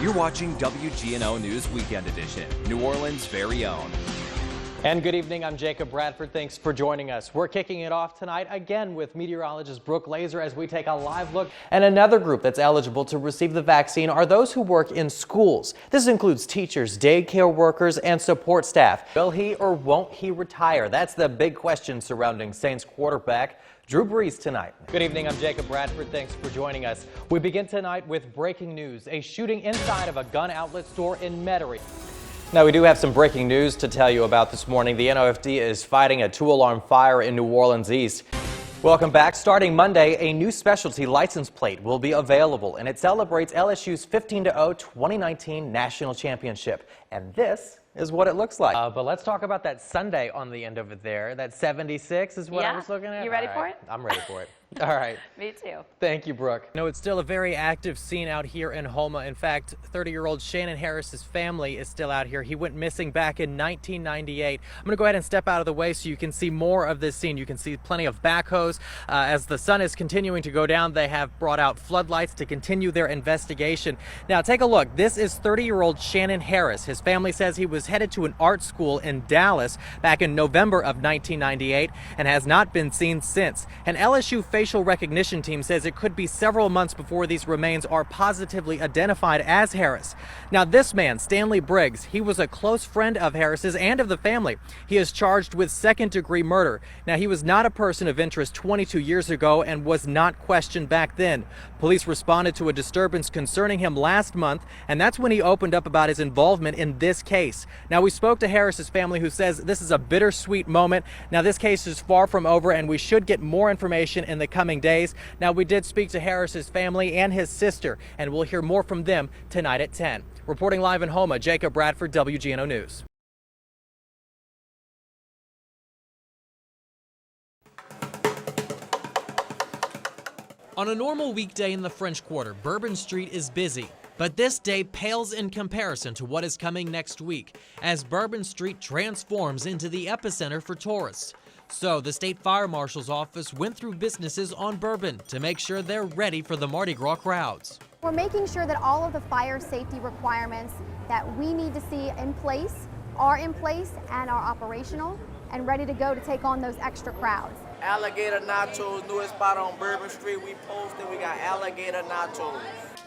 You're watching WGNO News Weekend Edition, New Orleans' very own. And good evening, I'm Jacob Bradford. Thanks for joining us. We're kicking it off tonight again with meteorologist Brooke Laser as we take a live look. And another group that's eligible to receive the vaccine are those who work in schools. This includes teachers, daycare workers, and support staff. Will he or won't he retire? That's the big question surrounding Saints quarterback Drew Brees tonight. Good evening, I'm Jacob Bradford. Thanks for joining us. We begin tonight with breaking news. A shooting inside of a gun outlet store in Metairie. Now, we do have some breaking news to tell you about this morning. The NOFD is fighting a two-alarm fire in New Orleans East. Welcome back. Starting Monday, a new specialty license plate will be available, and it celebrates LSU's 15-0 2019 National Championship. And this is what it looks like. But let's talk about that Sunday on the end of it there. That 76 is what I was looking at. You ready for it? I'm ready for it. All right. Me too. Thank you, Brooke. No, it's still a very active scene out here in Houma. In fact, 30-year-old Shannon Harris's family is still out here. He went missing back in 1998. I'm going to go ahead and step out of the way so you can see more of this scene. You can see plenty of backhoes. As the sun is continuing to go down, they have brought out floodlights to continue their investigation. Now, take a look. This is 30-year-old Shannon Harris. His family says he was headed to an art school in Dallas back in November of 1998 and has not been seen since. An LSU facial recognition team says it could be several months before these remains are positively identified as Harris. Now, this man, Stanley Briggs, he was a close friend of Harris's and of the family. He is charged with second-degree murder. Now, he was not a person of interest 22 years ago and was not questioned back then. Police responded to a disturbance concerning him last month, and that's when he opened up about his involvement in this case. Now, we spoke to Harris's family, who says this is a bittersweet moment. Now, this case is far from over, and we should get more information in the coming days. Now, we did speak to Harris's family and his sister, and we'll hear more from them tonight at 10. Reporting live in Houma, Jacob Bradford, WGNO News. On a normal weekday in the French Quarter, Bourbon Street is busy. But this day pales in comparison to what is coming next week, as Bourbon Street transforms into the epicenter for tourists. So the State Fire Marshal's office went through businesses on Bourbon to make sure they're ready for the Mardi Gras crowds. We're making sure that all of the fire safety requirements that we need to see in place are in place and are operational and ready to go to take on those extra crowds. Alligator nachos, newest spot on Bourbon Street. We posted, we got alligator nachos.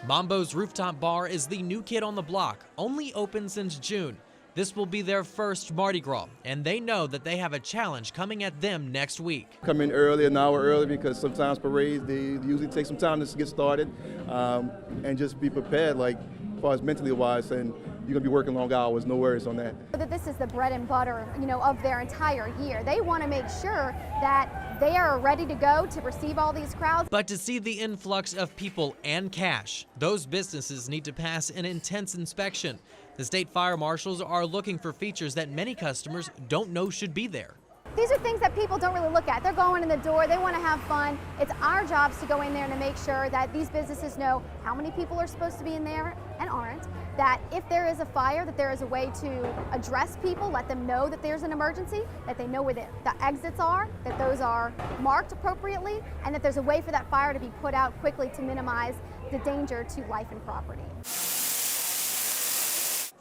Mambo's Rooftop Bar is the new kid on the block, only open since June. This will be their first Mardi Gras, and they know that they have a challenge coming at them next week. Come in early, an hour early, because sometimes parades, they usually take some time to get started, and just be prepared, like, as far as mentally wise, and you're gonna be working long hours, no worries on that. That this is the bread and butter, of their entire year. They want to make sure that they are ready to go to receive all these crowds. But to see the influx of people and cash, those businesses need to pass an intense inspection. The state fire marshals are looking for features that many customers don't know should be there. These are things that people don't really look at. They're going in the door, they want to have fun. It's our jobs to go in there and to make sure that these businesses know how many people are supposed to be in there and aren't. That if there is a fire, that there is a way to address people, let them know that there's an emergency, that they know where the exits are, that those are marked appropriately, and that there's a way for that fire to be put out quickly to minimize the danger to life and property.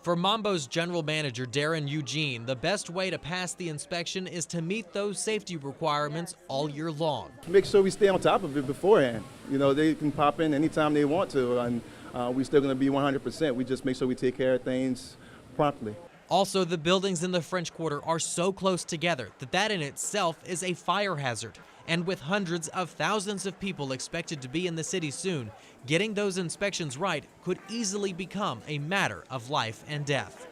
For Mambo's general manager, Darren Eugene, the best way to pass the inspection is to meet those safety requirements all year long. Make sure we stay on top of it beforehand. They can pop in anytime they want to, and we're still gonna be 100%. We just make sure we take care of things promptly. Also, the buildings in the French Quarter are so close together that in itself is a fire hazard. And with hundreds of thousands of people expected to be in the city soon, getting those inspections right could easily become a matter of life and death.